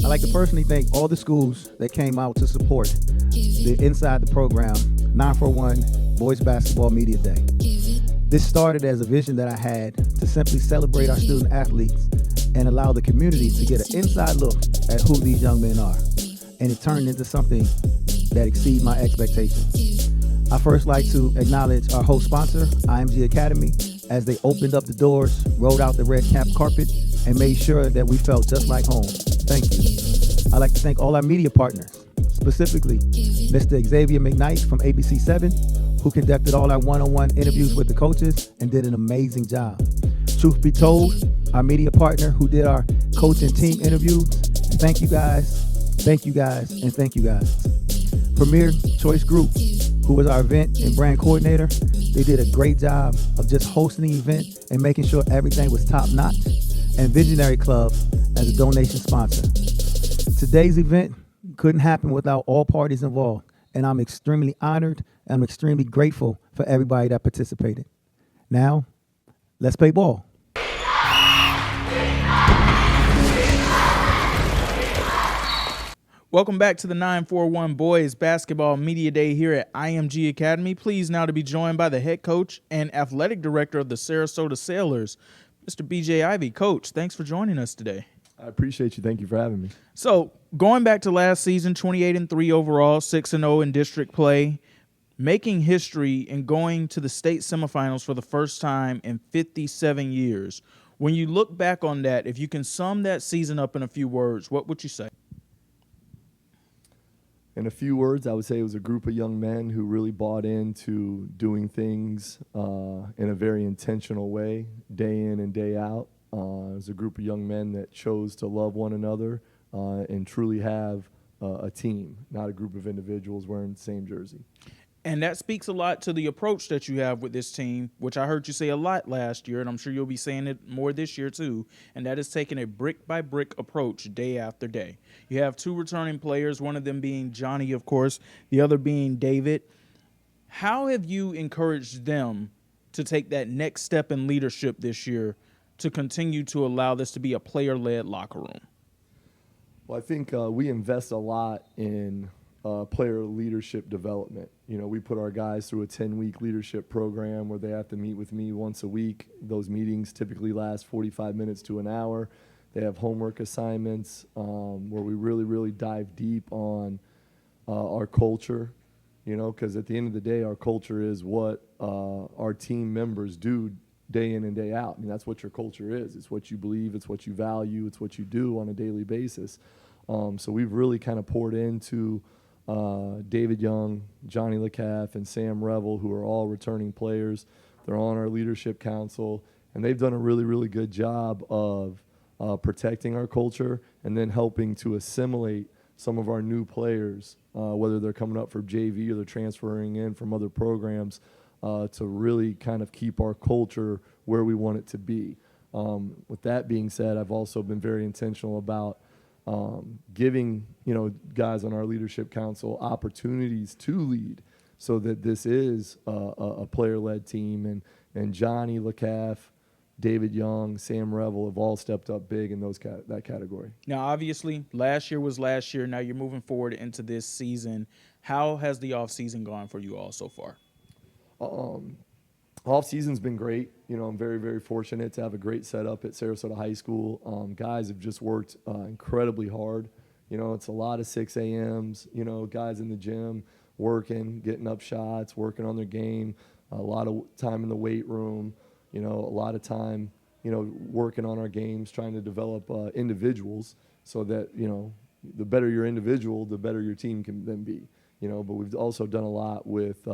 I'd like to personally thank all the schools that came out to support the Inside the Program 941 Boys Basketball Media Day. This started as a vision that I had to simply celebrate our student athletes and allow the community to get an inside look at who these young men are. And it turned into something that exceeded my expectations. I first like to acknowledge our host sponsor, IMG Academy, as they opened up the doors, rolled out the red cap carpet, and made sure that we felt just like home. Thank you. I'd like to thank all our media partners, specifically Mr. Xavier McKnight from ABC7, who conducted all our one-on-one interviews with the coaches and did an amazing job. Truth be told, our media partner who did our coach and team interviews, thank you guys, thank you guys, and thank you guys. Premier Choice Group, who was our event and brand coordinator, they did a great job of just hosting the event and making sure everything was top-notch. And Visionary Club as a donation sponsor. Today's event couldn't happen without all parties involved, and I'm extremely honored and I'm extremely grateful for everybody that participated. Now, let's play ball. Welcome back to the 941 Boys Basketball Media Day here at IMG Academy. Pleased now to be joined by the head coach and athletic director of the Sarasota Sailors, Mr. BJ Ivey. Coach, thanks for joining us today. I appreciate you. Thank you for having me. So, going back to last season, 28-3 overall, 6-0 in district play, making history and going to the state semifinals for the first time in 57 years. When you look back on that, if you can sum that season up in a few words, what would you say? In a few words, I would say it was a group of young men who really bought into doing things in a very intentional way, day in and day out. It was a group of young men that chose to love one another and truly have a team, not a group of individuals wearing the same jersey. And that speaks a lot to the approach that you have with this team, which I heard you say a lot last year, and I'm sure you'll be saying it more this year too, and that is taking a brick-by-brick approach day after day. You have two returning players, one of them being Johnny, of course, the other being David. How have you encouraged them to take that next step in leadership this year to continue to allow this to be a player-led locker room? Well, I think we invest a lot in player leadership development. You know, we put our guys through a 10-week leadership program where they have to meet with me once a week. Those meetings typically last 45 minutes to an hour. They have homework assignments where we really, really dive deep on our culture, you know, because at the end of the day, our culture is what our team members do day in and day out. I mean, that's what your culture is. It's what you believe, it's what you value, it's what you do on a daily basis. So we've really kind of poured into David Young, Johnny LeCaff, and Sam Revel, who are all returning players. They're on our leadership council, and they've done a really, really good job of protecting our culture and then helping to assimilate some of our new players, whether they're coming up for JV or they're transferring in from other programs, to really kind of keep our culture where we want it to be. With that being said, I've also been very intentional about giving, you know, guys on our leadership council opportunities to lead so that this is a player-led team. And Johnny LeCaff, David Young, Sam Revel have all stepped up big in that category. Now, obviously, last year was last year. Now you're moving forward into this season. How has the offseason gone for you all so far? Off-season's been great. You know, I'm very, very fortunate to have a great setup at Sarasota High School. Guys have just worked incredibly hard. You know, it's a lot of 6 a.m.s, you know, guys in the gym working, getting up shots, working on their game, a lot of time in the weight room, you know, a lot of time, you know, working on our games, trying to develop individuals so that, you know, the better your individual, the better your team can then be. You know, but we've also done a lot with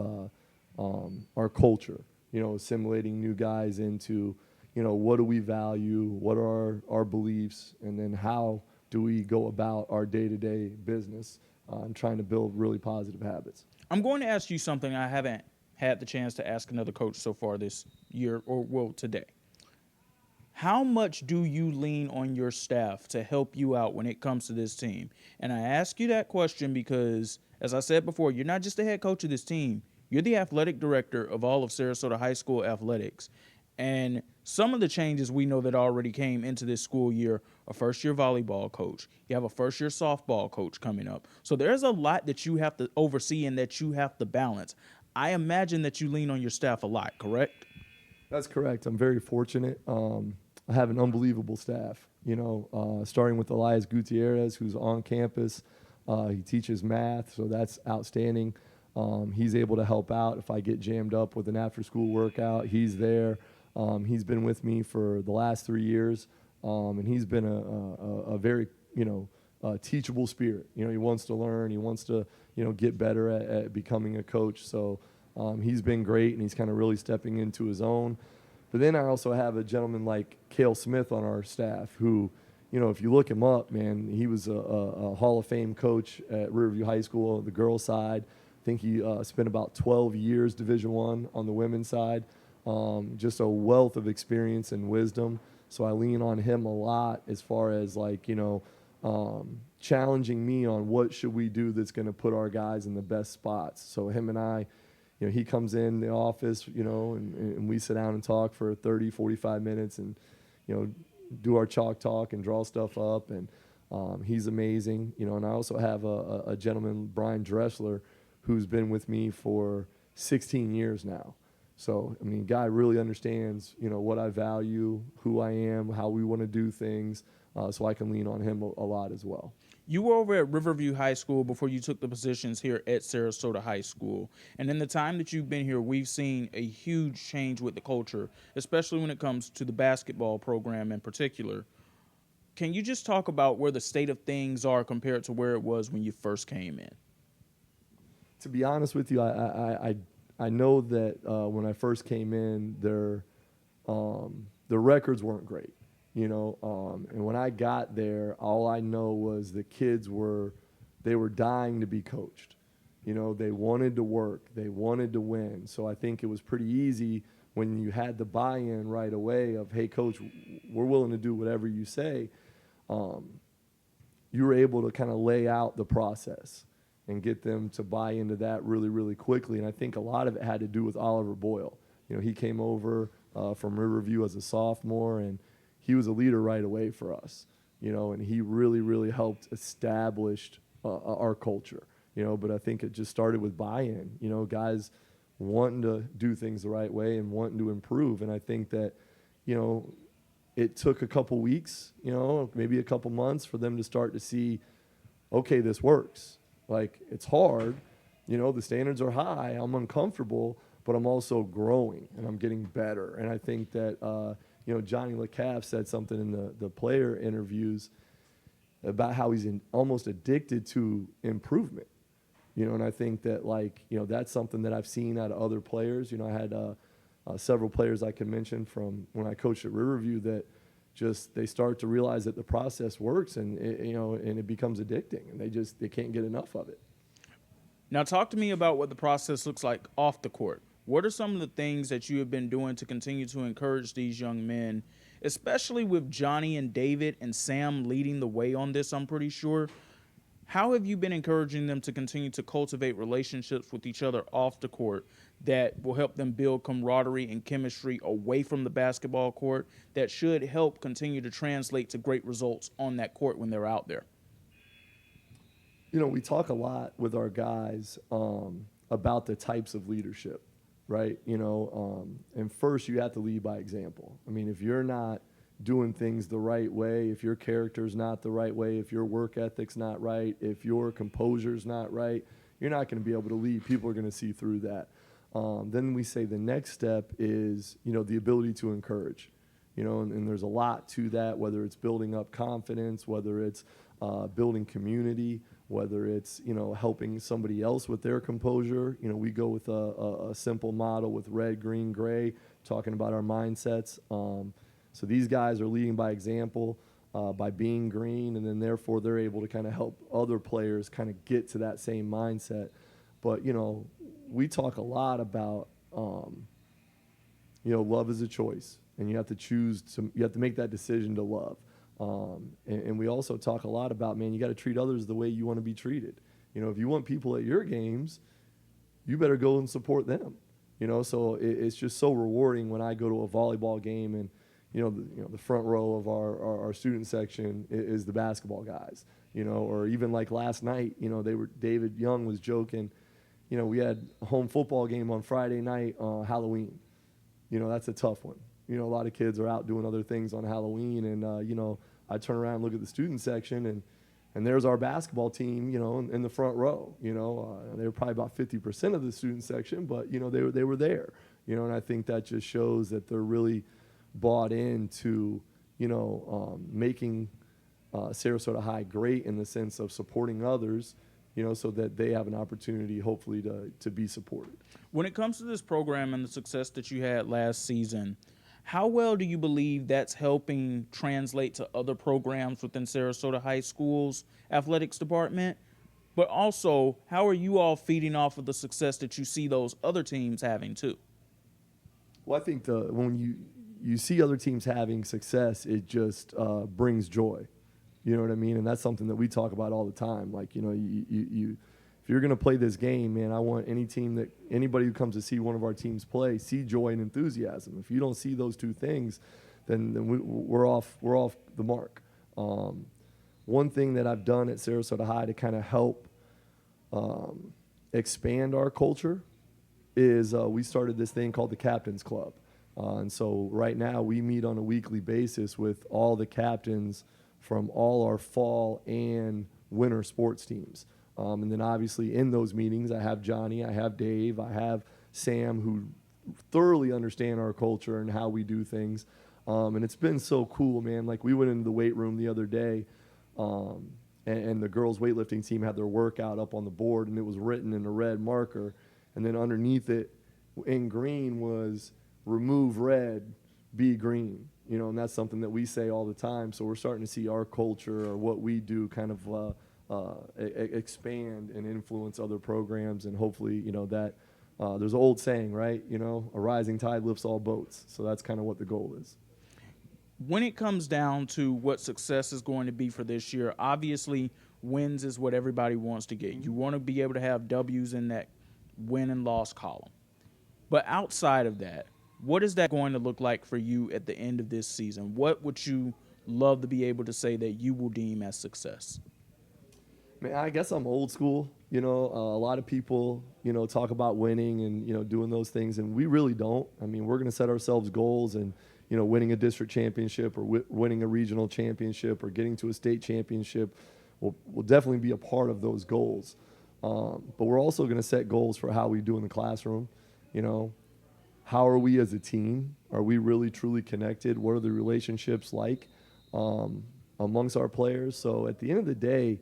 our culture. You know, assimilating new guys into, you know, what do we value, what are our beliefs, and then how do we go about our day-to-day business and trying to build really positive habits. I'm going to ask you something I haven't had the chance to ask another coach so far this year, or well, today. How much do you lean on your staff to help you out when it comes to this team? And I ask you that question because, as I said before, you're not just the head coach of this team. You're the athletic director of all of Sarasota High School athletics. And Some of the changes we know that already came into this school year: a first-year volleyball coach. You have a first-year softball coach coming up. So there's a lot that you have to oversee and that you have to balance. I imagine that you lean on your staff a lot, correct? That's correct. I'm very fortunate. I have an unbelievable staff, starting with Elias Gutierrez, who's on campus. He teaches math, so that's outstanding. He's able to help out if I get jammed up with an after-school workout. He's there. He's been with me for the last 3 years, and he's been a very, teachable spirit. He wants to learn. He wants to, get better at becoming a coach. So he's been great, and he's kind of really stepping into his own. But then I also have a gentleman like Cale Smith on our staff who, if you look him up, man, he was a Hall of Fame coach at Riverview High School, the girls' side. I think he spent about 12 years Division I on the women's side. Just a wealth of experience and wisdom. So I lean on him a lot as far as challenging me on what should we do that's going to put our guys in the best spots. So him and I, he comes in the office, and we sit down and talk for 30, 45 minutes and, do our chalk talk and draw stuff up. And he's amazing, and I also have a gentleman, Brian Dressler, who's been with me for 16 years now. So, guy really understands, what I value, who I am, how we want to do things, so I can lean on him a lot as well. You were over at Riverview High School before you took the positions here at Sarasota High School. And in the time that you've been here, we've seen a huge change with the culture, especially when it comes to the basketball program in particular. Can you just talk about where the state of things are compared to where it was when you first came in? To be honest with you, I know that when I first came in, the records weren't great. And when I got there, all I know was the kids were dying to be coached. They wanted to work, they wanted to win. So I think it was pretty easy when you had the buy-in right away of, hey, coach, we're willing to do whatever you say. You were able to kind of lay out the process and get them to buy into that really, really quickly. And I think a lot of it had to do with Oliver Boyle. He came over from Riverview as a sophomore, and he was a leader right away for us, and he really, really helped establish our culture, but I think it just started with buy-in, guys wanting to do things the right way and wanting to improve. And I think that, it took a couple weeks, maybe a couple months for them to start to see, okay, this works. Like, it's hard, the standards are high, I'm uncomfortable, but I'm also growing and I'm getting better. And I think that, Johnny LeCaff said something in the player interviews about how he's almost addicted to improvement, and I think that, that's something that I've seen out of other players. I had several players I can mention from when I coached at Riverview that just they start to realize that the process works and it becomes addicting, and they can't get enough of it. Now talk to me about what the process looks like off the court. What are some of the things that you have been doing to continue to encourage these young men, especially with Johnny and David and Sam leading the way on this, I'm pretty sure? How have you been encouraging them to continue to cultivate relationships with each other off the court that will help them build camaraderie and chemistry away from the basketball court that should help continue to translate to great results on that court when they're out there? We talk a lot with our guys about the types of leadership. Right, and first you have to lead by example. If you're not doing things the right way, if your character's not the right way, if your work ethic's not right, if your composure's not right, you're not going to be able to lead. People are going to see through that. Then we say the next step is, the ability to encourage. And there's a lot to that, whether it's building up confidence, whether it's building community, whether it's, helping somebody else with their composure. We go with a simple model with red, green, gray, talking about our mindsets. So these guys are leading by example, by being green, and then therefore they're able to kind of help other players kind of get to that same mindset. But, we talk a lot about, love is a choice, and you have to make that decision to love. And we also talk a lot about, man, you got to treat others the way you want to be treated. If you want people at your games, you better go and support them. So it's just so rewarding when I go to a volleyball game and the front row of our student section is the basketball guys, or even like last night, David Young was joking, we had a home football game on Friday night on Halloween. That's a tough one. A lot of kids are out doing other things on Halloween, and I turn around and look at the student section, and there's our basketball team, in the front row. They were probably about 50% of the student section, but they were there. And I think that just shows that they're really bought into making Sarasota High great in the sense of supporting others, so that they have an opportunity, hopefully, to be supported. When it comes to this program and the success that you had last season, how well do you believe that's helping translate to other programs within Sarasota High School's athletics department? But also, how are you all feeding off of the success that you see those other teams having too? Well, I think when you see other teams having success, it just brings joy. You know what I mean? And that's something that we talk about all the time. Like, if you're going to play this game, man, I want anybody who comes to see one of our teams play, see joy and enthusiasm. If you don't see those two things, then we're off the mark. One thing that I've done at Sarasota High to kind of help expand our culture is we started this thing called the Captains Club. And so right now we meet on a weekly basis with all the captains from all our fall and winter sports teams. And then obviously in those meetings, I have Johnny, I have Dave, I have Sam, who thoroughly understand our culture and how we do things. And it's been so cool, man. Like, we went into the weight room the other day, and the girls' weightlifting team had their workout up on the board, and it was written in a red marker. And then underneath it in green was remove red, be green. And that's something that we say all the time. So we're starting to see our culture or what we do kind of expand and influence other programs, and hopefully, that there's an old saying, right? A rising tide lifts all boats. So that's kind of what the goal is. When it comes down to what success is going to be for this year, obviously wins is what everybody wants to get. You want to be able to have W's in that win and loss column. But outside of that, what is that going to look like for you at the end of this season? What would you love to be able to say that you will deem as success? Man, I guess I'm old school. A lot of people, talk about winning and, doing those things, and we really don't. I mean, we're going to set ourselves goals, and, winning a district championship or winning a regional championship or getting to a state championship will definitely be a part of those goals. But we're also going to set goals for how we do in the classroom. How are we as a team? Are we really truly connected? What are the relationships like amongst our players? So at the end of the day,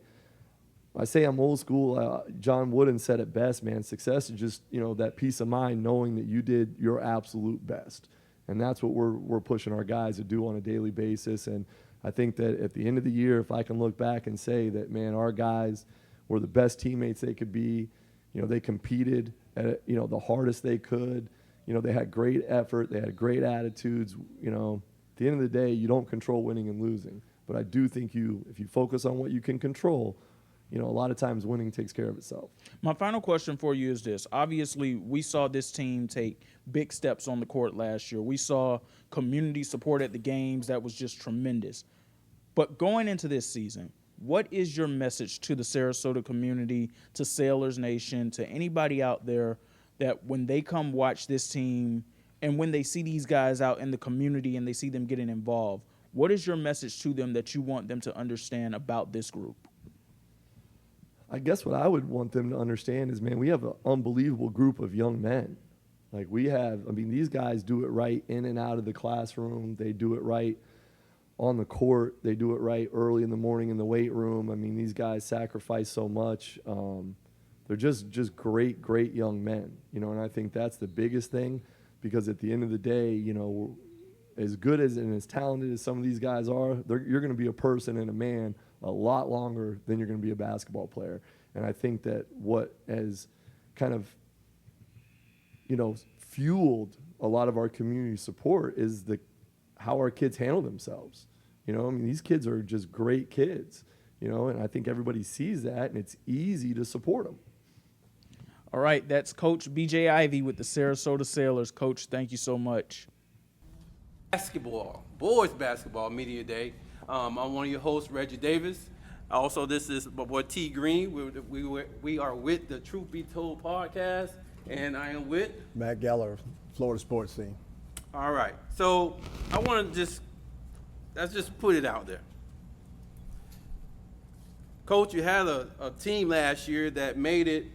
I say I'm old school. John Wooden said it best, man. Success is just, that peace of mind knowing that you did your absolute best. And that's what we're pushing our guys to do on a daily basis. And I think that at the end of the year, if I can look back and say that, man, our guys were the best teammates they could be. They competed at, the hardest they could. They had great effort. They had great attitudes. At the end of the day, you don't control winning and losing. But I do think if you focus on what you can control, a lot of times winning takes care of itself. My final question for you is this. Obviously, we saw this team take big steps on the court last year. We saw community support at the games that was just tremendous. But going into this season, what is your message to the Sarasota community, to Sailors Nation, to anybody out there that when they come watch this team and when they see these guys out in the community and they see them getting involved, what is your message to them that you want them to understand about this group? I guess what I would want them to understand is, man, we have an unbelievable group of young men. Like, these guys do it right in and out of the classroom. They do it right on the court. They do it right early in the morning in the weight room. These guys sacrifice so much. They're just great, great young men, and I think that's the biggest thing, because at the end of the day, as good as and as talented as some of these guys are, you're going to be a person and a man a lot longer than you're going to be a basketball player. And I think that what has kind of, fueled a lot of our community support is how our kids handle themselves. These kids are just great kids, and I think everybody sees that, and it's easy to support them. All right, that's Coach B.J. Ivey with the Sarasota Sailors. Coach, thank you so much. Basketball, boys basketball media day. I'm one of your hosts, Reggie Davis. Also, this is my boy T Green. We are with the Truth Be Told podcast, and I am with Matt Geller, Florida sports team. All right. So I want to let's just put it out there. Coach, you had a team last year that made it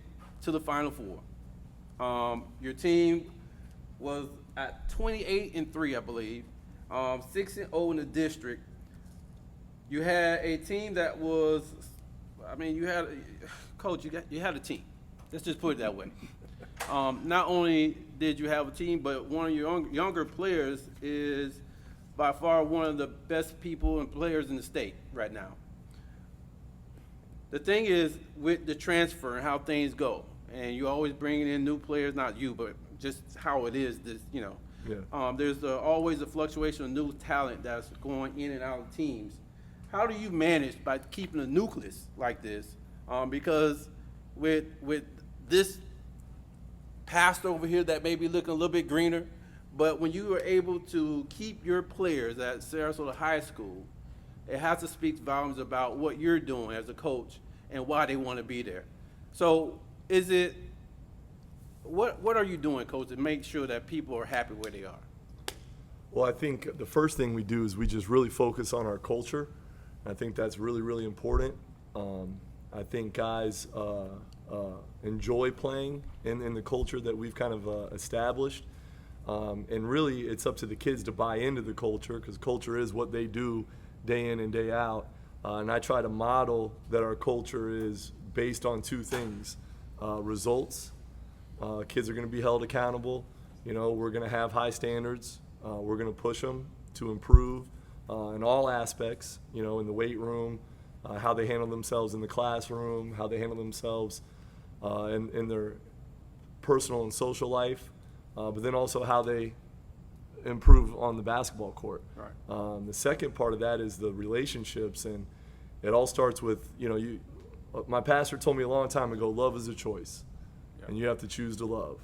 to the Final Four. Your team was at 28-3, I believe, 6-0 in the district. You had a team that was, Coach, you had a team. Let's just put it that way. Not only did you have a team, but one of your younger players is by far one of the best people and players in the state right now. The thing is with the transfer and how things go, and you always bringing in new players, not you, but just how it is, there's always a fluctuation of new talent that's going in and out of teams. How do you manage by keeping a nucleus like this? Because with this past over here that may be looking a little bit greener, but when you are able to keep your players at Sarasota High School, it has to speak volumes about what you're doing as a coach and why they want to be there. So what are you doing, Coach, to make sure that people are happy where they are? Well, I think the first thing we do is we just really focus on our culture. I think that's really, really important. I think guys enjoy playing in the culture that we've kind of established. And really, it's up to the kids to buy into the culture, because culture is what they do day in and day out. And I try to model that our culture is based on two things: results. Kids are going to be held accountable. We're going to have high standards. We're going to push them to improve in all aspects, in the weight room, how they handle themselves in the classroom, how they handle themselves in their personal and social life, but then also how they improve on the basketball court. Right. The second part of that is the relationships, and it all starts with, my pastor told me a long time ago, love is a choice, and you have to choose to love.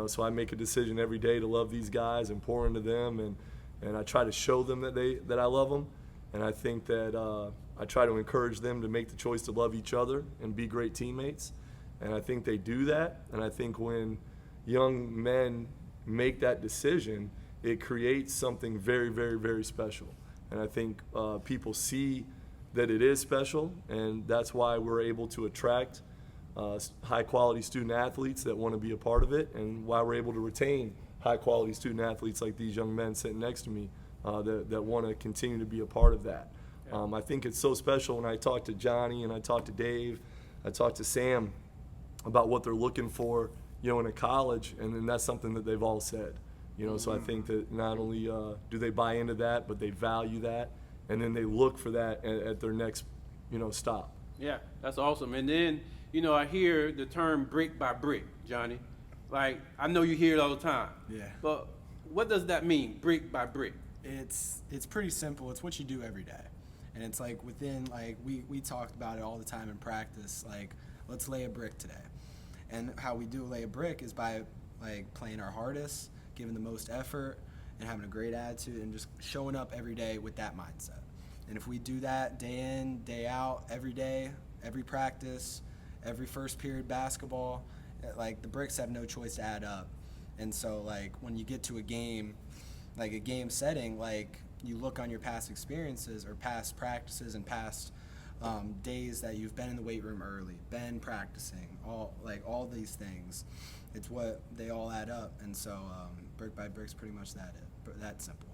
So I make a decision every day to love these guys and pour into them, and I try to show them that I love them, and I think that I try to encourage them to make the choice to love each other and be great teammates, and I think they do that. And I think when young men make that decision, it creates something very, very, very special. And I think people see that it is special, and that's why we're able to attract high-quality student athletes that want to be a part of it, and why we're able to retain high-quality student athletes like these young men sitting next to me that want to continue to be a part of that. I think it's so special when I talk to Johnny and I talk to Dave, I talk to Sam about what they're looking for, in a college, and then that's something that they've all said. So I think that not only do they buy into that, but they value that, and then they look for that at their next, stop. Yeah, that's awesome. And then, I hear the term brick by brick, Johnny. Like, I know you hear it all the time. Yeah. But what does that mean, brick by brick? It's pretty simple. It's what you do every day. And it's like within, we talked about it all the time in practice, let's lay a brick today. And how we do lay a brick is by, playing our hardest, giving the most effort, and having a great attitude, and just showing up every day with that mindset. And if we do that day in, day out, every day, every practice, every first period basketball, the bricks have no choice to add up. And so, when you get to a game, a game setting, you look on your past experiences or past practices and past days that you've been in the weight room early, been practicing, all these things. It's what they all add up, and so brick by brick's pretty much that simple.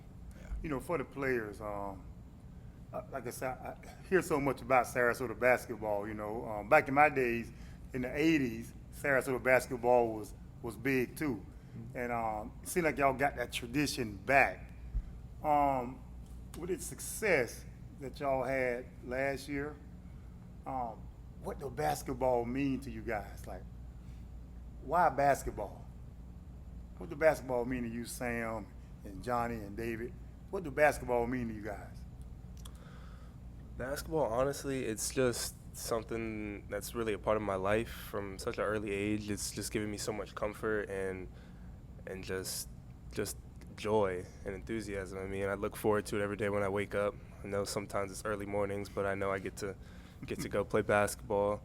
Yeah. For the players, like I said, I hear so much about Sarasota basketball. Back in my days, in the '80s, Sarasota basketball was big too, and it seemed like y'all got that tradition back. With the success that y'all had last year, what does basketball mean to you guys? Why basketball? What does basketball mean to you, Sam and Johnny and David? What does basketball mean to you guys? Basketball, honestly, it's just something that's really a part of my life from such an early age. It's just giving me so much comfort and just joy and enthusiasm. I mean, I look forward to it every day when I wake up. I know sometimes it's early mornings, but I know I get to go play basketball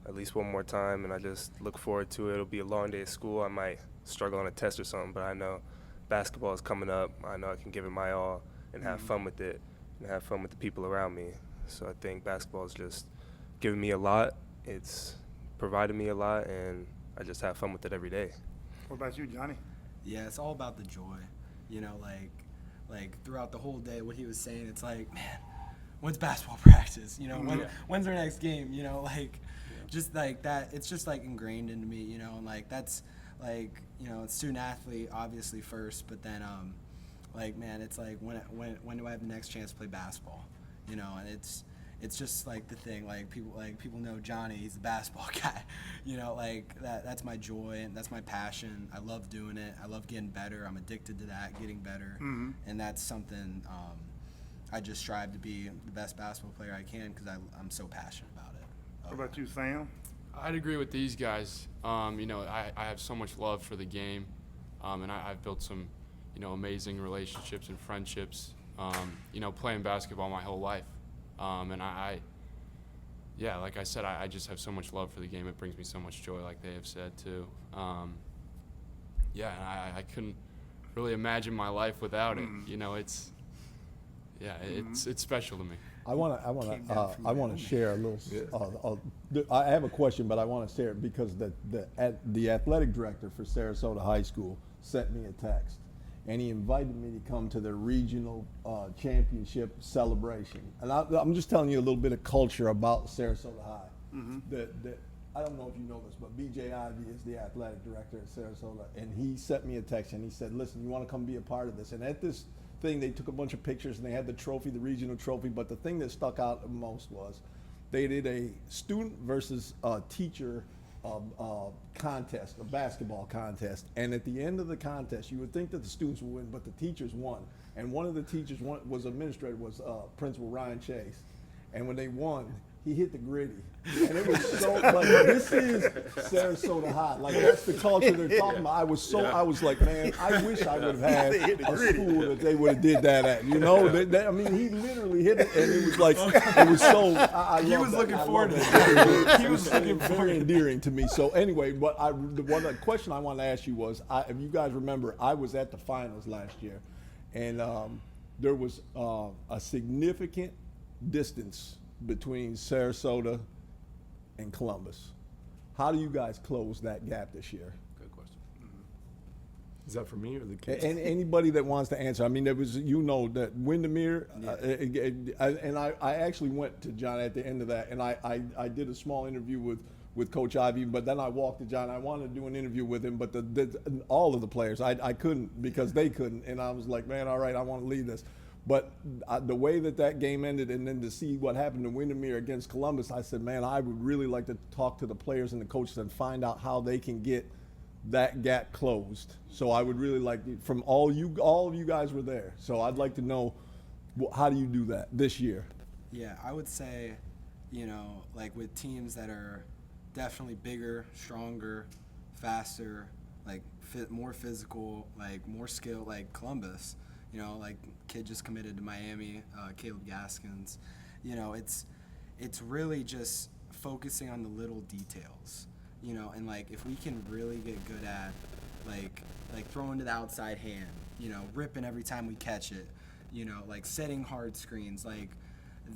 at least one more time, and I just look forward to it. It'll be a long day at school. I might struggle on a test or something, but I know basketball is coming up. I know I can give it my all and have fun with it and have fun with the people around me. So I think basketball is just giving me a lot. It's provided me a lot, and I just have fun with it every day. What about you, Johnny? Yeah, it's all about the joy. You know, like throughout the whole day, what he was saying, it's like, man, when's basketball practice? You know, when's our next game? You know, like, just like that. It's just like ingrained into me. You know, and like that's like, you know, student athlete obviously first, but then like, man, it's like when do I have the next chance to play basketball? You know, and it's just like the thing, like people know Johnny, he's a basketball guy. You know, like that's my joy and that's my passion. I love doing it. I love getting better. I'm addicted to that, getting better. And that's something I just strive to be the best basketball player I can because I'm so passionate about it. What about you, Sam? I'd agree with these guys. You know, I have so much love for the game, and I've built some, you know, amazing relationships and friendships, you know, playing basketball my whole life. And yeah, like I said, I just have so much love for the game. It brings me so much joy, like they have said too. Yeah, and I couldn't really imagine my life without it. You know, it's special to me. I want to share a little. I have a question, but I want to share it because the athletic director for Sarasota High School sent me a text, and he invited me to come to the regional championship celebration. And I'm just telling you a little bit of culture about Sarasota High. I don't know if you know this, but BJ Ivy is the athletic director at Sarasota, and he sent me a text and he said, "Listen, you want to come be a part of this?" And at this thing, they took a bunch of pictures and they had the trophy, the regional trophy. But the thing that stuck out the most was they did a student versus teacher contest, a basketball contest. And at the end of the contest, you would think that the students would win, but the teachers won. And one of the teachers was administrator, was Principal Ryan Chase. And when they won, he hit the gritty. And it was so, like, this is Sarasota High. Like, that's the culture they're talking about. I was like, man, I wish I would have had a school that they would have did that at. You know, I mean, he literally hit it, and it was like, it was so, He was looking forward to it. He was looking very endearing to me. So anyway, the question I wanted to ask you was, if you guys remember, I was at the finals last year, and there was a significant distance between Sarasota and Columbus. How do you guys close that gap this year? Good question. Is that for me or the kids? And anybody that wants to answer. I mean, there was, you know, that Windermere, and I actually went to John at the end of that, and I did a small interview with Coach Ivy, but then I walked to John. I wanted to do an interview with him, but all of the players, I couldn't because they couldn't, and I was like, man, all right, I want to leave this. But the way that game ended, and then to see what happened to Windermere against Columbus, I said, man, I would really like to talk to the players and the coaches and find out how they can get that gap closed. So I would really like, from all of you guys were there. So I'd like to know, how do you do that this year? Yeah, I would say, you know, like with teams that are definitely bigger, stronger, faster, like more physical, like more skill, like Columbus. You know, like kid just committed to Miami, Caleb Gaskins. You know, it's really just focusing on the little details. You know, and like if we can really get good at like throwing to the outside hand, you know, ripping every time we catch it, you know, like setting hard screens, like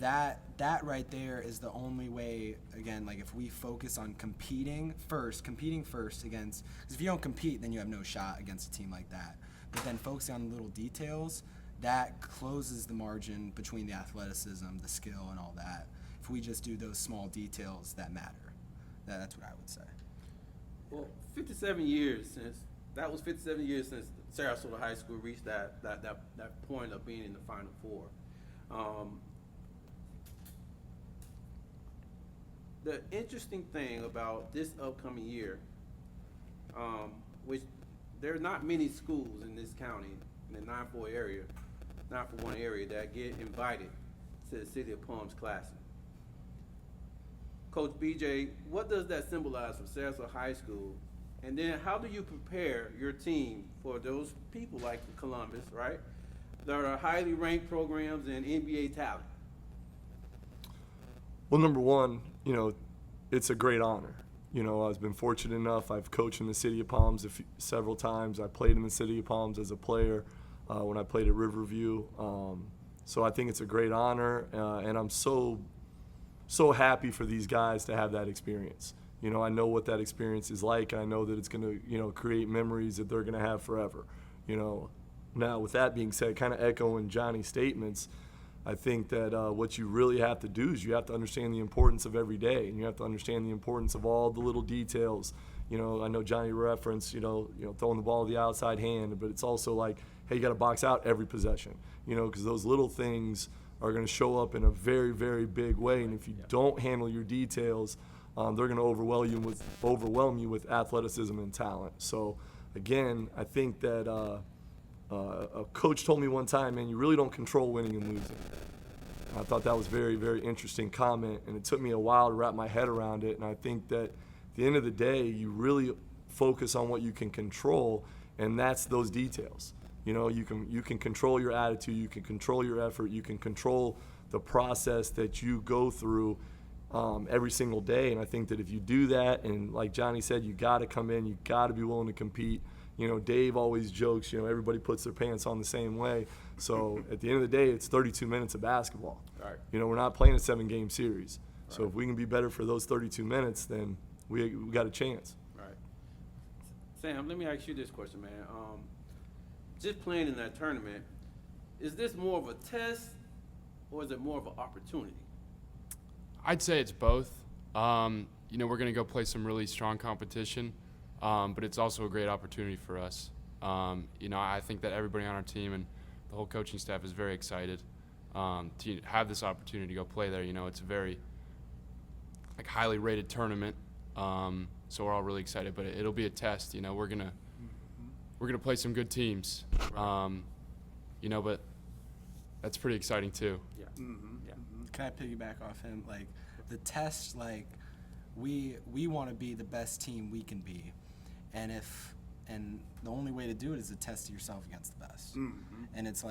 that right there is the only way. Again, like if we focus on competing first against, because if you don't compete, then you have no shot against a team like that. But then focusing on the little details, that closes the margin between the athleticism, the skill, and all that. If we just do those small details that matter, that's what I would say. Well, 57 years since Sarasota High School reached that point of being in the Final Four. The interesting thing about this upcoming year, which there are not many schools in this county, in the 941 area, that get invited to the City of Palms Classic. Coach BJ, what does that symbolize for Sarasota High School And then how do you prepare your team for those people like Columbus, right, that are highly ranked programs and NBA talent? Well, number one, it's a great honor. I've been fortunate enough. I've coached in the City of Palms several times. I played in the City of Palms as a player when I played at Riverview. So I think it's a great honor, and I'm so happy for these guys to have that experience. I know what that experience is like. I know that it's going to, create memories that they're going to have forever. Now, with that being said, kind of echoing Johnny's statements, I think that what you really have to do is you have to understand the importance of every day, and you have to understand the importance of all the little details. I know Johnny referenced, throwing the ball to the outside hand, but it's also like, hey, you got to box out every possession, because those little things are going to show up in a very, very big way. And if you don't handle your details, they're going to overwhelm you with athleticism and talent. So, again, I think that a coach told me one time, man, you really don't control winning and losing. And I thought that was very, very interesting comment, and it took me a while to wrap my head around it. And I think that at the end of the day, you really focus on what you can control, and that's those details. You can control your attitude, you can control your effort, you can control the process that you go through every single day. And I think that if you do that, and like Johnny said, you got to come in, you got to be willing to compete. Dave always jokes, everybody puts their pants on the same way. So at the end of the day, it's 32 minutes of basketball. Right. We're not playing a 7-game series. Right. So if we can be better for those 32 minutes, then we got a chance. Right. Sam, let me ask you this question, man. Just playing in that tournament, is this more of a test or is it more of an opportunity? I'd say it's both. We're going to go play some really strong competition. But it's also a great opportunity for us. I think that everybody on our team and the whole coaching staff is very excited to have this opportunity to go play there. It's a very highly rated tournament, so we're all really excited. But it'll be a test. We're gonna play some good teams. But that's pretty exciting too. Yeah. Mm-hmm. Yeah. Can I piggyback off him? The test, we want to be the best team we can be. And the only way to do it is to test yourself against the best. Mm-hmm. And it's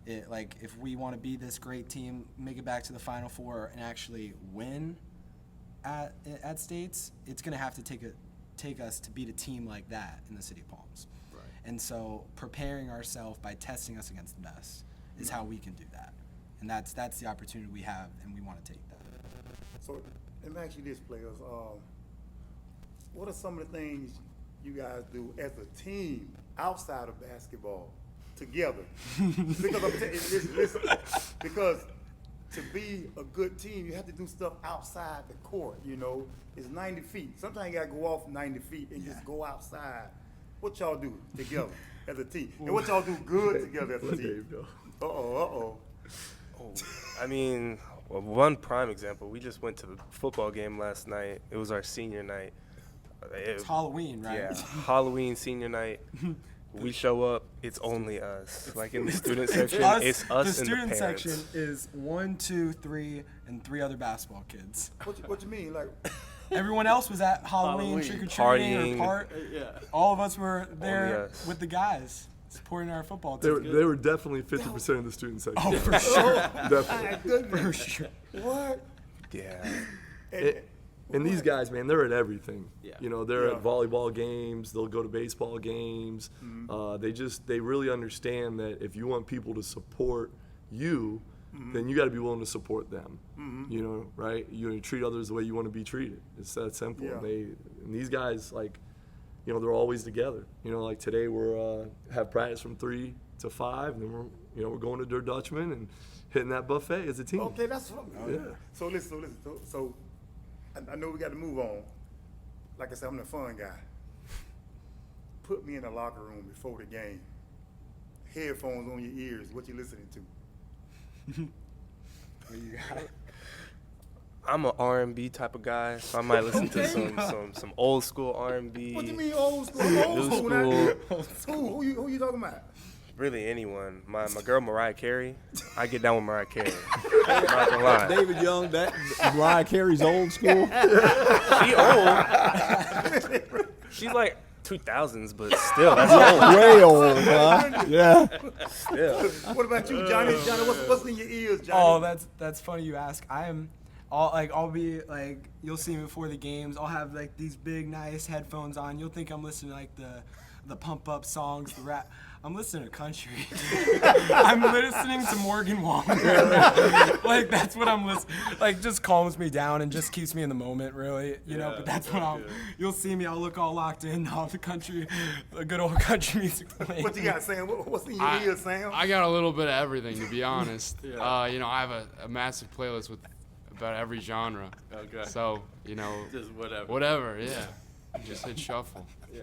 if we want to be this great team, make it back to the Final Four and actually win at states, it's going to have to take us to beat a team like that in the City of Palms. Right. And so preparing ourselves by testing us against the best is how we can do that. And that's the opportunity we have, and we want to take that. So let me ask you this, players. What are some of the things you guys do as a team outside of basketball together? Because to be a good team, you have to do stuff outside the court. It's 90 feet. Sometimes you got to go off 90 feet and just go outside. What y'all do together as a team? And what y'all do good together as a team? Uh-oh. One prime example, we just went to the football game last night. It was our senior night. It's Halloween, right? Yeah, Halloween, senior night. We show up, it's only us. In the student section, it's us and the parents. The student section is 1, 2, 3, and 3 other basketball kids. What you mean? Everyone else was at Halloween trick-or-treating or all of us were there with the guys supporting our football team. They were definitely 50% of the student section. Oh, for sure. Definitely. For sure. What? Yeah. And these guys, man, they're at everything. Yeah. They're at volleyball games. They'll go to baseball games. Mm-hmm. They really understand that if you want people to support you, then you got to be willing to support them. Mm-hmm. Right? You treat others the way you want to be treated. It's that simple. Yeah. And these guys, they're always together. Today we're have practice from 3 to 5, and then we're going to Der Dutchman and hitting that buffet as a team. Okay, that's what. Yeah. So listen. So I know we got to move on. Like I said, I'm the fun guy. Put me in the locker room before the game. Headphones on your ears. What you listening to? What you got? I'm an R&B type of guy, so I might listen to some old school R&B. What do you mean old school? Old New school. Who you talking about? Really anyone. My girl Mariah Carey, I get down with Mariah Carey. I'm not gonna lie. David Young, that Mariah Carey's old school. She old. She's like 2000s, but still, that's old. Way old, huh? Yeah. Still. What about you, Johnny? Johnny, what's in your ears, Johnny? Oh, that's funny you ask. I'll be like, you'll see me before the games. I'll have like these big, nice headphones on. You'll think I'm listening to like the pump up songs, the rap. I'm listening to country. I'm listening to Morgan Wallen. Like that's what I'm listening. Like just calms me down and just keeps me in the moment, really. You know. But that's what you'll see me. I'll look all locked in, all the good old country music playing. What you got, Sam? What's in your ears, Sam? I got a little bit of everything, to be honest. You know, I have a massive playlist with about every genre. Okay. So, you know. Just whatever. Whatever, yeah. Just hit shuffle. Yeah.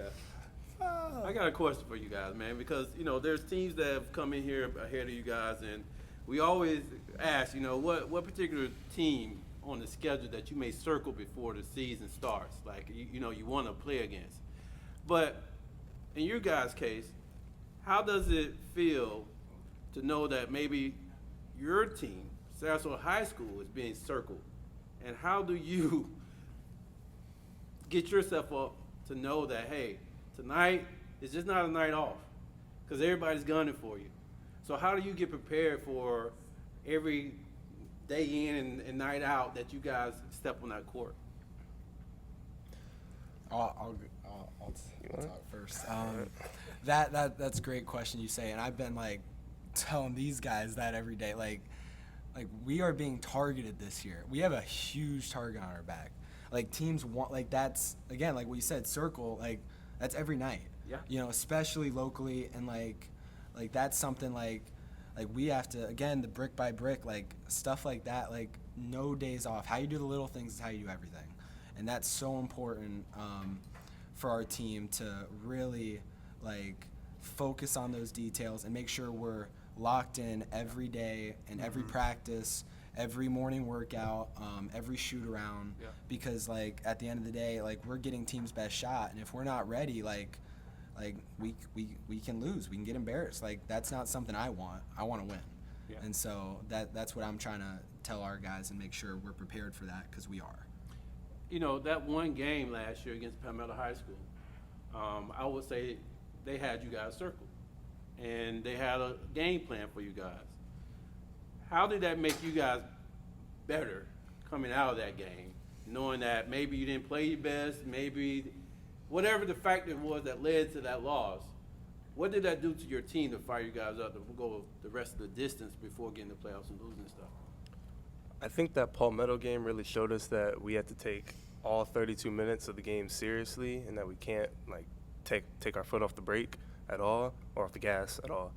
I got a question for you guys, man, because, you know, there's teams that have come in here ahead of you guys, and we always ask, you know, what particular team on the schedule that you may circle before the season starts, like, you know, you want to play against. But in your guys' case, how does it feel to know that maybe your team, Sarasota High School, is being circled? And how do you get yourself up to know that, hey, tonight is just not a night off, because everybody's gunning for you. So how do you get prepared for every day in and night out that you guys step on that court? I'll talk first. That's a great question you say, and I've been like telling these guys that every day. Like we are being targeted this year. We have a huge target on our back. Like teams want, like that's again like what you said, circle, like that's every night. Yeah. You know, especially locally, and like that's something like we have to, again, the brick by brick, like stuff like that, like no days off. How you do the little things is how you do everything, and that's so important for our team to really like focus on those details and make sure we're locked in every day and every practice, every morning workout, every shoot around, because like at the end of the day, like we're getting team's best shot, and if we're not ready, like we can lose, we can get embarrassed. Like that's not something I want. I want to win, and so that's what I'm trying to tell our guys and make sure we're prepared for that, because we are. You know, that one game last year against Palmetto High School, I would say they had you guys circled, and they had a game plan for you guys. How did that make you guys better coming out of that game, knowing that maybe you didn't play your best, maybe whatever the factor was that led to that loss? What did that do to your team to fire you guys up to go the rest of the distance before getting the playoffs and losing stuff? I think that Palmetto game really showed us that we had to take all 32 minutes of the game seriously, and that we can't like take our foot off the brake at all, or off the gas at all.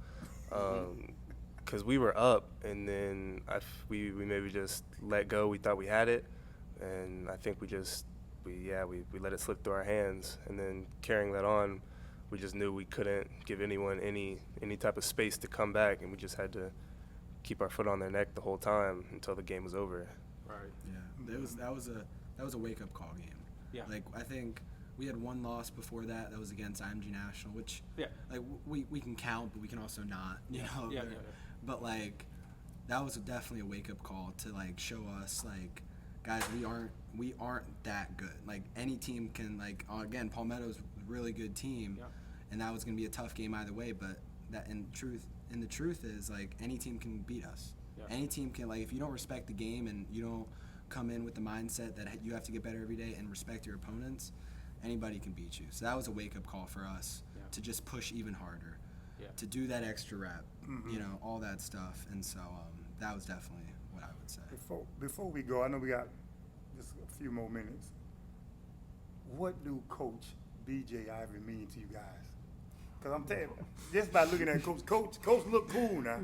Because we were up, and then we maybe just let go. We thought we had it, and I think we let it slip through our hands. And then carrying that on, we just knew we couldn't give anyone any type of space to come back, and we just had to keep our foot on their neck the whole time until the game was over. Right. Yeah, that was a wake up call game. Yeah. Like I think we had one loss before that. That was against IMG National, which like we can count, but we can also not. You know. Yeah. But like that was definitely a wake up call to like show us like, guys, we aren't that good. Like any team can, like again, Palmetto's a really good team, and that was gonna be a tough game either way. But that the truth is like any team can beat us. Yeah. Any team can, like if you don't respect the game and you don't come in with the mindset that you have to get better every day and respect your opponents, anybody can beat you. So that was a wake up call for us to just push even harder, to do that extra rep, you know, all that stuff. And so that was definitely what I would say. Before we go, I know we got just a few more minutes. What do Coach BJ Ivory mean to you guys? Because I'm telling you, just by looking at Coach look cool now.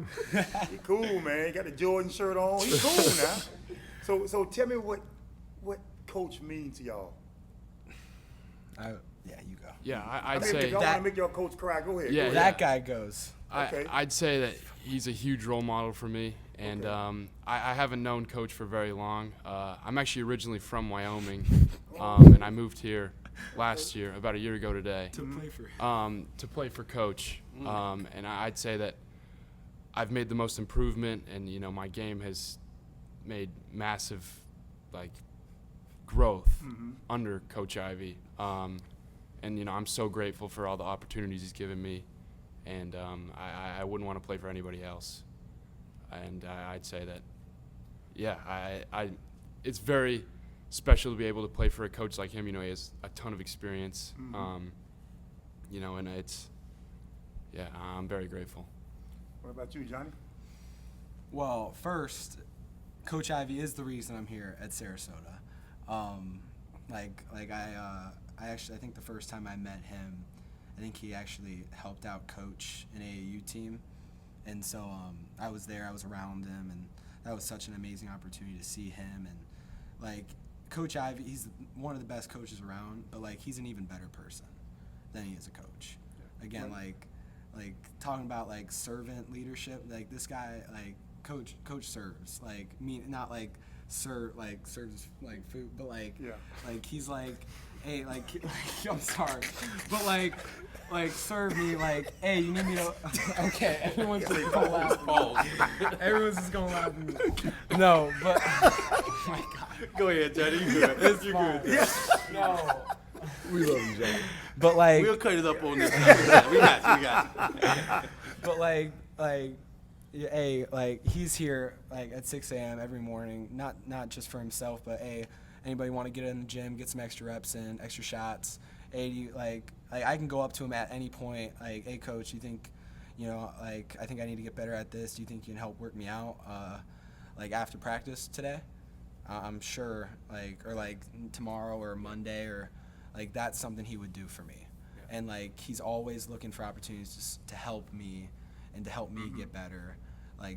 He cool, man. He got the Jordan shirt on. He cool now. So tell me what Coach means to y'all. Yeah, you go. Yeah, I'd I mean, say if y'all want to make your coach cry, go ahead. Yeah, Go ahead. That guy goes. Okay. I'd say that he's a huge role model for me, and I haven't known Coach for very long. I'm actually originally from Wyoming, and I moved here last year, about a year ago today, to play for Coach. And I'd say that I've made the most improvement, and you know my game has made massive like growth under Coach Ivy. and I'm so grateful for all the opportunities he's given me, and I wouldn't want to play for anybody else. And I'd say that, yeah, it's very special to be able to play for a coach like him. He has a ton of experience, and I'm very grateful. What about you, Johnny? Well, first, Coach Ivy is the reason I'm here at Sarasota. I think the first time I met him, I think he actually helped out coach an AAU team. And so I was there, I was around him, and that was such an amazing opportunity to see him. And Coach Ivy, he's one of the best coaches around, but he's an even better person than he is a coach. Again, talking about servant leadership, this guy, coach serves, not serves food, but he's hey, I'm sorry, but serve me, hey, you need me to, okay, everyone's just gonna laugh. Everyone's just gonna laugh at me. No, but, oh my God. Go ahead, Johnny. You good. You're good. Yeah. No. We love you, Johnny. But we'll cut it up on this. We got you. But hey, he's here at 6 a.m. every morning, not just for himself, but hey, anybody want to get in the gym, get some extra reps in, extra shots. Hey, I can go up to him at any point, hey coach, you think, I think I need to get better at this. Do you think you can help work me out, after practice today? I'm sure, or tomorrow or Monday, or that's something he would do for me. Yeah. And he's always looking for opportunities to help me and to help me get better.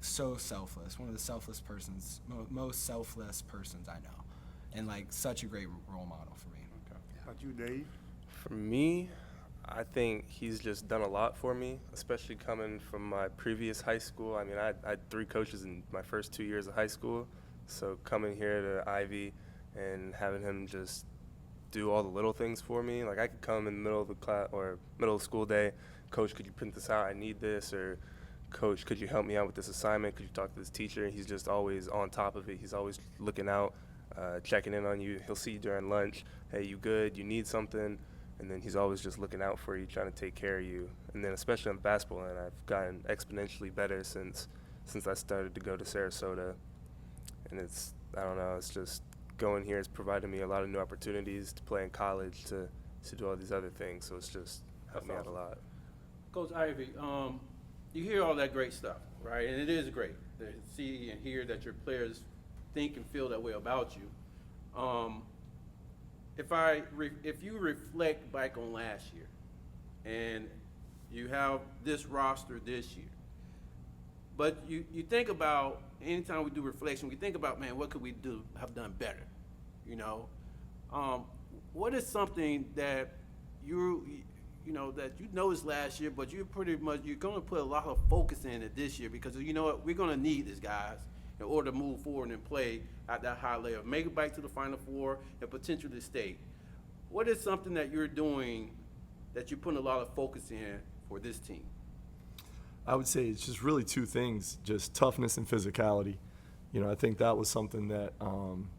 So selfless, one of the most selfless persons I know, and such a great role model for me. Okay. How about you, Dave? For me, I think he's just done a lot for me, especially coming from my previous high school. I mean, I had 3 coaches in my first 2 years of high school, so coming here to Ivy and having him just do all the little things for me. I could come in the middle of the class or middle of school day, coach, could you print this out? I need this. Or coach, could you help me out with this assignment? Could you talk to this teacher? He's just always on top of it. He's always looking out, checking in on you. He'll see you during lunch. Hey, you good? You need something? And then he's always just looking out for you, trying to take care of you. And then especially on the basketball end, I've gotten exponentially better since I started to go to Sarasota. And it's just going here has provided me a lot of new opportunities to play in college, to do all these other things. So it's just helped me out a lot. Coach Ivy, you hear all that great stuff, right? And it is great to see and hear that your players think and feel that way about you. If you reflect back on last year and you have this roster this year, but you think about, anytime we do reflection, we think about, man, what could we have done better? What is something that that you noticed last year, but you're going to put a lot of focus in it this year, because you know what, we're going to need these guys in order to move forward and play at that high level, make it back to the Final Four and potentially state. What is something that you're doing that you're putting a lot of focus in for this team? I would say it's just really 2 things, just toughness and physicality. I think that was something that,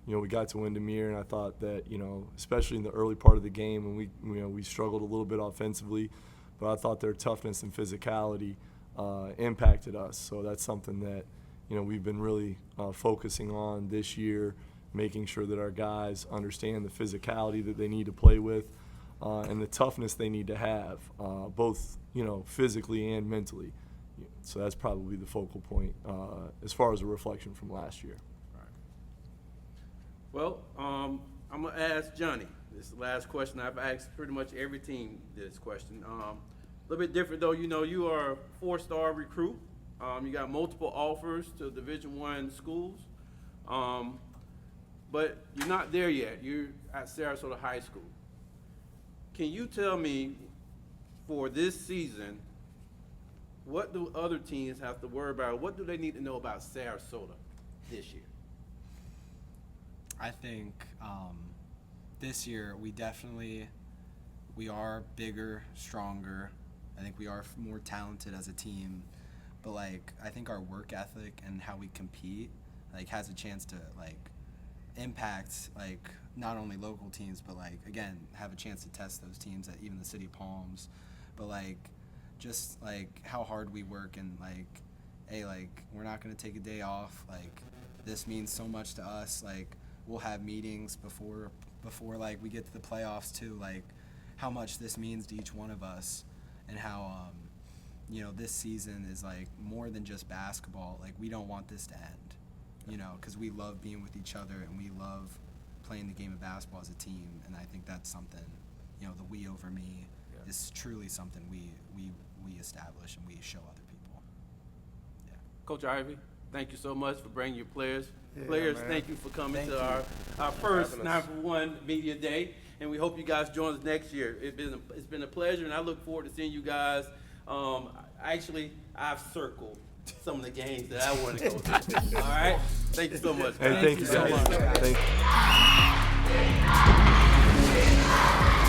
we got to Windermere, and I thought that, especially in the early part of the game when we struggled a little bit offensively, but I thought their toughness and physicality impacted us. So that's something that, we've been really focusing on this year, making sure that our guys understand the physicality that they need to play with and the toughness they need to have, both, physically and mentally. So that's probably the focal point as far as a reflection from last year. All right. Well, I'm going to ask Johnny. This is the last question. I've asked pretty much every team this question. A little bit different, though. You are a 4-star recruit. You got multiple offers to Division I schools. But you're not there yet. You're at Sarasota High School. Can you tell me, for this season, what do other teams have to worry about? What do they need to know about Sarasota this year? I think this year we are bigger, stronger. I think we are more talented as a team. But I think our work ethic and how we compete has a chance to impact like not only local teams, but like again have a chance to test those teams at even the City of Palms, but like just like how hard we work and like, hey, like we're not gonna take a day off. Like this means so much to us. Like we'll have meetings before like we get to the playoffs too. Like how much this means to each one of us, and how you know, this season is like more than just basketball. Like we don't want this to end, you know, because we love being with each other and we love playing the game of basketball as a team. And I think that's something, you know, the we over me is truly something we establish and we show other people. Yeah. Coach Ivy, thank you so much for bringing your players. Yeah, Players, man. thank you for coming Thank to you. our first having us. 9-for-1 Media Day, and we hope you guys join us next year. It's been a pleasure, and I look forward to seeing you guys. Actually, I've circled some of the games that I want to go to. All right? Thank you so much. Hey, thank you so much. Thank you.